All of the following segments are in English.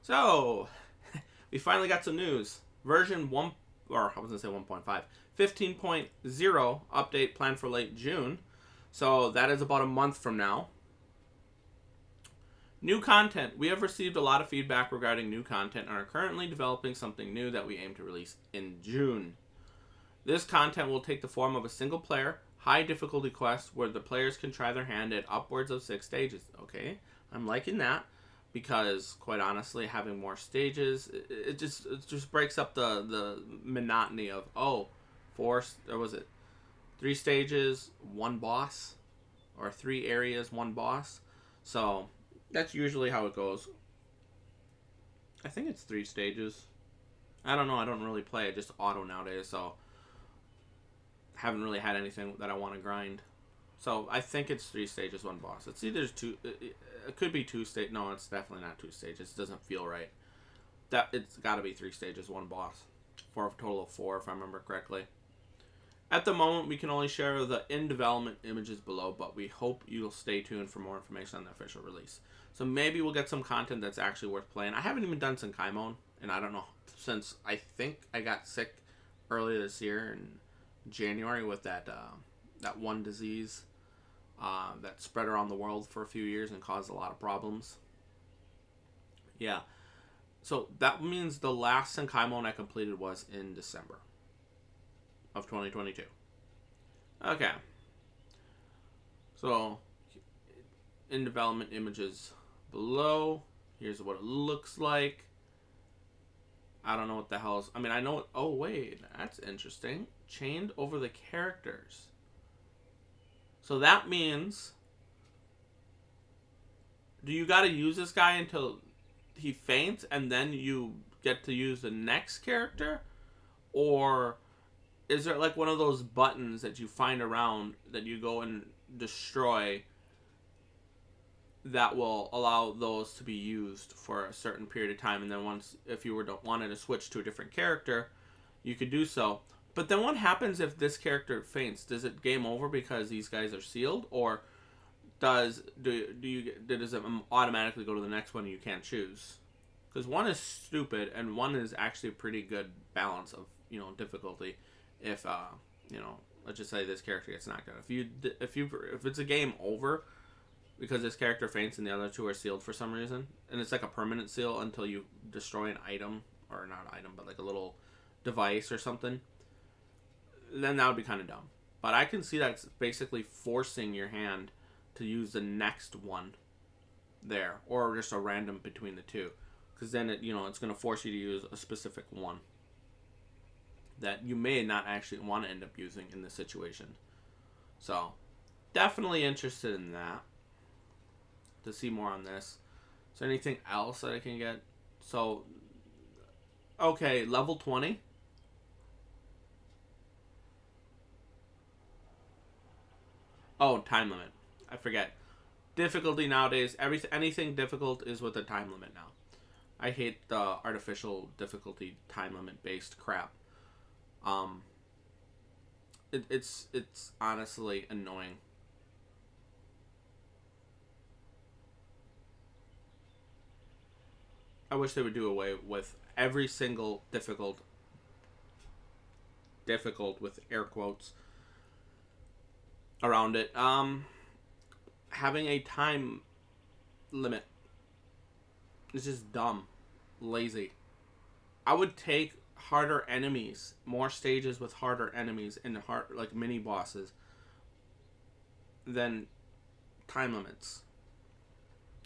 So, we finally got some news. Version 1, or I was going to say 1.5, 15.0 update planned for late June. So, that is about a month from now. New content. We have received a lot of feedback regarding new content and are currently developing something new that we aim to release in June. This content will take the form of a single player, high difficulty quest where the players can try their hand at upwards of 6 stages. Okay, I'm liking that because, quite honestly, having more stages, it just breaks up the monotony of, oh, 4, or was it 3 stages, 1 boss, or 3 areas, 1 boss. So that's usually how it goes. I think it's 3 stages. I don't know. I don't really play it, just auto nowadays, so haven't really had anything that I want to grind. So I think it's 3 stages, 1 boss. It's either 2. It could be 2 stages. No, it's definitely not 2 stages. It doesn't feel right. That it's got to be 3 stages, 1 boss, for a total of 4, if I remember correctly. At the moment, we can only share the in-development images below, but we hope you'll stay tuned for more information on the official release. So maybe we'll get some content that's actually worth playing. I haven't even done Senkaimon, and I don't know, since I think I got sick earlier this year in January with that one disease that spread around the world for a few years and caused a lot of problems. Yeah. So that means the last Senkaimon I completed was in December of 2022. Okay. So, in development images below. Here's what it looks like. I don't know what the hell is. I mean, I know it. Oh, wait. That's interesting. Chained over the characters. So that means, do you got to use this guy until he faints and then you get to use the next character? Or is there like one of those buttons that you find around that you go and destroy that will allow those to be used for a certain period of time, and then once, if you wanted to switch to a different character, you could do so. But then what happens if this character faints? Does it game over because these guys are sealed, or does it automatically go to the next one and you can't choose? Because one is stupid and one is actually a pretty good balance of difficulty. If let's just say this character gets knocked out. If it's a game over because this character faints and the other 2 are sealed for some reason, and it's like a permanent seal until you destroy an item, or not item, but like a little device or something, then that would be kind of dumb. But I can see that it's basically forcing your hand to use the next one there, or just a random between the 2, because then it's going to force you to use a specific one that you may not actually want to end up using in this situation. So definitely interested in that, to see more on this. Is there anything else that I can get? So, okay, level 20. Oh, time limit. I forget. Difficulty nowadays, anything difficult is with a time limit now. I hate the artificial difficulty time limit based crap. It's honestly annoying. I wish they would do away with every single difficult with air quotes around it. Having a time limit is just dumb, lazy. I would take harder enemies, more stages with harder enemies and like mini bosses than time limits.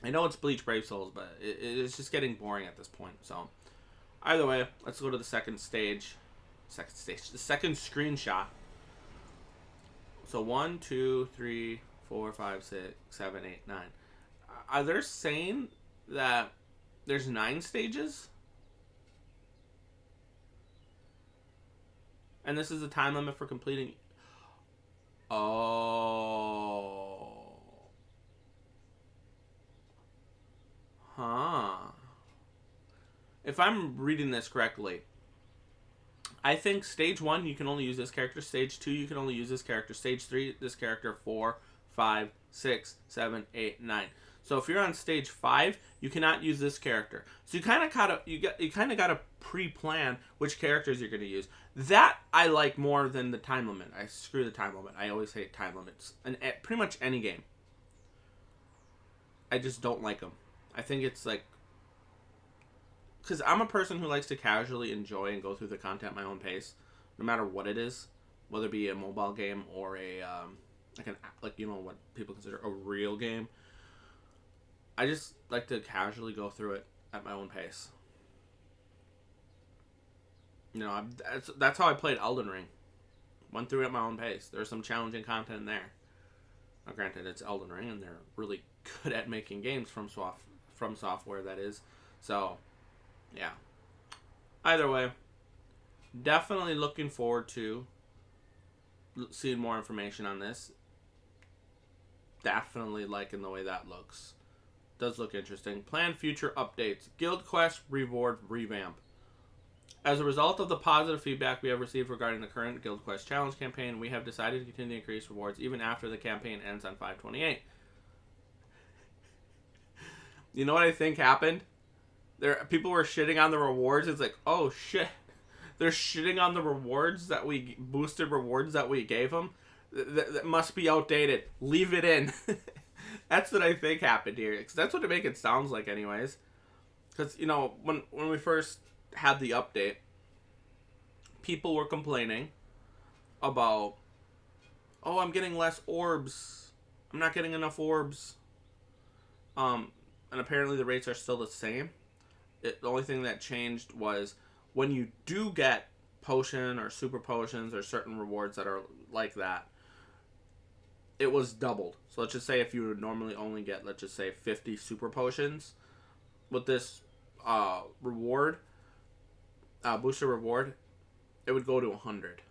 I know it's Bleach Brave Souls, but it's just getting boring at this point. So, either way, let's go to the second stage. The second screenshot. So 1, 2, 3, 4, 5, 6, 7, 8, 9. Are they saying that there's 9 stages? And this is the time limit for completing. Oh. Huh. If I'm reading this correctly, I think stage 1 you can only use this character. Stage 2 you can only use this character. Stage 3 this character. 4, 5, 6, 7, 8, 9. So if you're on stage 5, you cannot use this character. So you kind of gotta pre-plan which characters you're gonna use. That I like more than the time limit. I screw the time limit. I always hate time limits, and pretty much any game. I just don't like them. I think it's like, because I'm a person who likes to casually enjoy and go through the content at my own pace, no matter what it is, whether it be a mobile game or a like what people consider a real game. I just like to casually go through it at my own pace. That's how I played Elden Ring. Went through it at my own pace. There's some challenging content in there. Now, granted, it's Elden Ring, and they're really good at making games from software, that is. So, yeah. Either way, definitely looking forward to seeing more information on this. Definitely liking the way that looks. Does look interesting. Planned future updates. Guild Quest reward revamp. As a result of the positive feedback we have received regarding the current Guild Quest Challenge campaign, we have decided to continue to increase rewards even after the campaign ends on 5/28. You know what I think happened? People were shitting on the rewards. It's like, oh shit, they're shitting on the boosted rewards that we gave them. That must be outdated. Leave it in. That's what I think happened here. Because that's what it makes it sounds like, anyways. Because when we first had the update, people were complaining about, oh, I'm getting less orbs. I'm not getting enough orbs. And apparently the rates are still the same. The only thing that changed was when you do get potion or super potions or certain rewards that are like that, it was doubled. So let's just say if you would normally only get, let's just say 50 super potions, with this reward, booster reward, it would go to 100.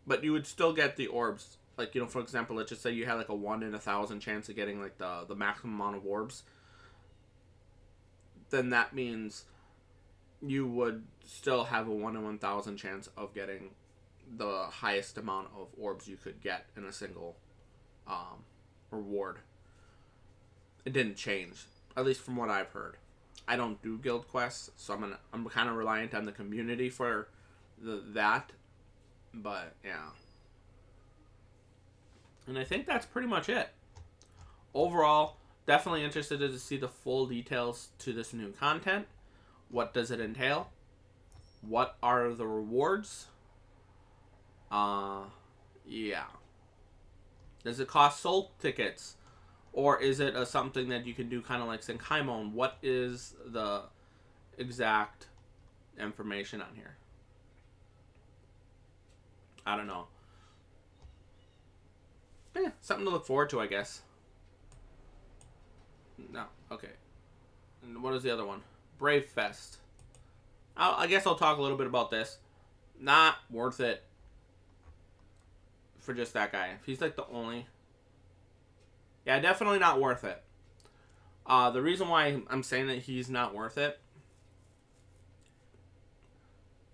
But you would still get the orbs. Like, for example, let's just say you had like a 1 in 1,000 chance of getting like the maximum amount of orbs. Then that means you would still have a 1 in 1,000 chance of getting the highest amount of orbs you could get in a single reward. It didn't change, at least from what I've heard. I don't do guild quests, so I'm kind of reliant on the community for that. But yeah, and I think that's pretty much it. Overall, definitely interested to see the full details to this new content. What does it entail? What are the rewards? Yeah. Does it cost soul tickets? Or is it something that you can do kind of like Senkaimon? What is the exact information on here? I don't know. Something to look forward to, I guess. No, okay. And what is the other one? Brave Fest. I guess I'll talk a little bit about this. Not worth it for just that guy. If he's like the only... Yeah, definitely not worth it. The reason why I'm saying that he's not worth it,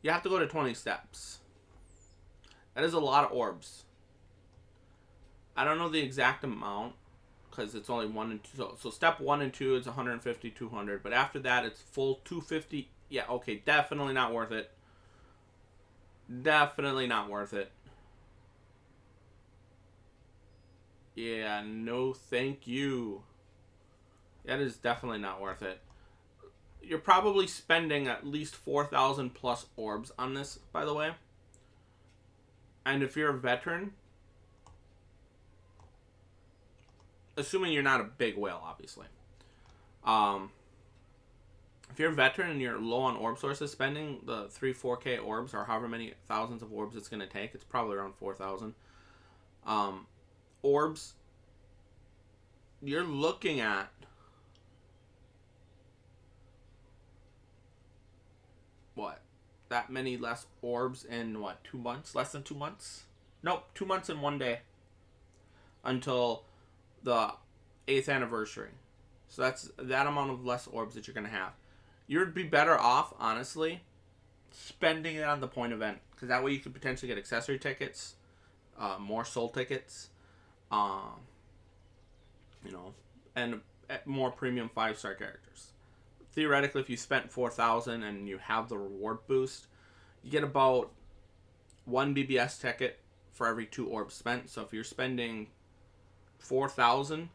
you have to go to 20 steps. That is a lot of orbs. I don't know the exact amount, because it's only 1 and 2. So step 1 and 2 is 150, 200. But after that, it's full 250. Yeah, okay, definitely not worth it. Definitely not worth it. Yeah, no thank you. That is definitely not worth it. You're probably spending at least 4,000 plus orbs on this, by the way. And if you're a veteran, assuming you're not a big whale, obviously. If you're a veteran and you're low on orb sources, spending the 3-4K orbs, or however many thousands of orbs it's going to take, it's probably around 4,000. Orbs, you're looking at what? That many less orbs in what? 2 months? Less than 2 months? Nope, 2 months and 1 day. Until the 8th anniversary. So that's that amount of less orbs that you're going to have. You'd be better off, honestly, spending it on the point event. Because that way you could potentially get accessory tickets, more soul tickets, and more premium 5-star characters. Theoretically, if you spent 4,000 and you have the reward boost, you get about 1 BBS ticket for every 2 orbs spent. So if you're spending 4,000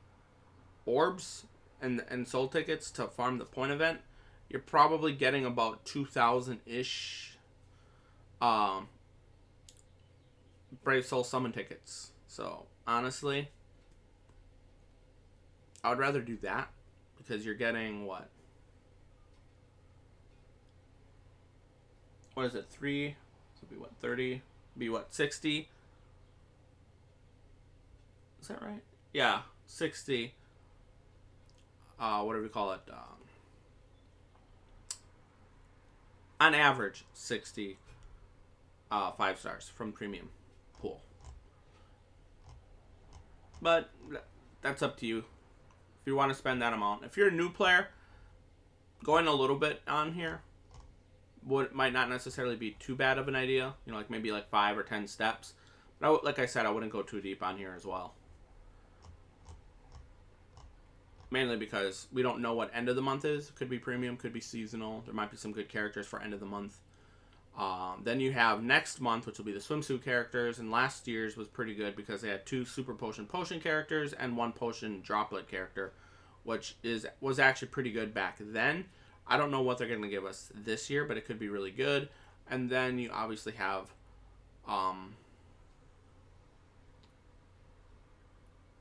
orbs and soul tickets to farm the point event, you're probably getting about 2,000-ish Brave Soul summon tickets. So honestly, I would rather do that because you're getting what? What is it? 3? So it'd be what? 30? Be what? 60? Is that right? Yeah, 60. What do we call it? On average, 60 5 stars from premium pool. But that's up to you. If you want to spend that amount. If you're a new player, going a little bit on here might not necessarily be too bad of an idea. You know, like maybe like 5 or 10 steps. But like I said, I wouldn't go too deep on here as well. Mainly because we don't know what end of the month is. It could be premium, could be seasonal. There might be some good characters for end of the month. Then you have next month, which will be the swimsuit characters. And last year's was pretty good because they had 2 super potion characters and 1 potion droplet character, which was actually pretty good back then. I don't know what they're going to give us this year, but it could be really good. And then you obviously have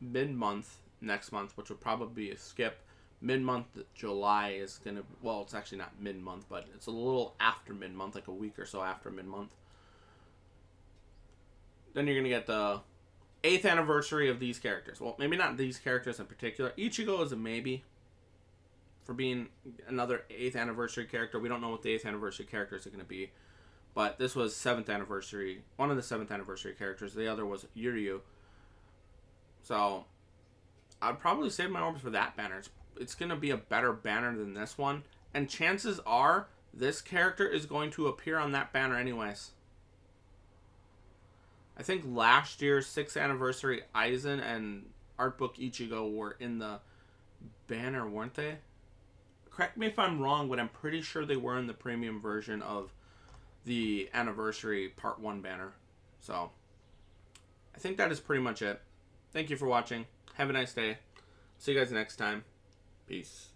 mid-month next month, which will probably be a skip. Mid-month July is going to... Well, it's actually not mid-month, but it's a little after mid-month, like a week or so after mid-month. Then you're going to get the 8th anniversary of these characters. Well, maybe not these characters in particular. Ichigo is a maybe for being another 8th anniversary character. We don't know what the 8th anniversary characters are going to be. But this was 7th anniversary. One of the 7th anniversary characters. The other was Yuryu. So I'd probably save my orbs for that banner. It's going to be a better banner than this one. And chances are this character is going to appear on that banner anyways. I think last year's 6th anniversary Aizen and Artbook Ichigo were in the banner, weren't they? Correct me if I'm wrong, but I'm pretty sure they were in the premium version of the anniversary part 1 banner. So I think that is pretty much it. Thank you for watching. Have a nice day. See you guys next time. Peace.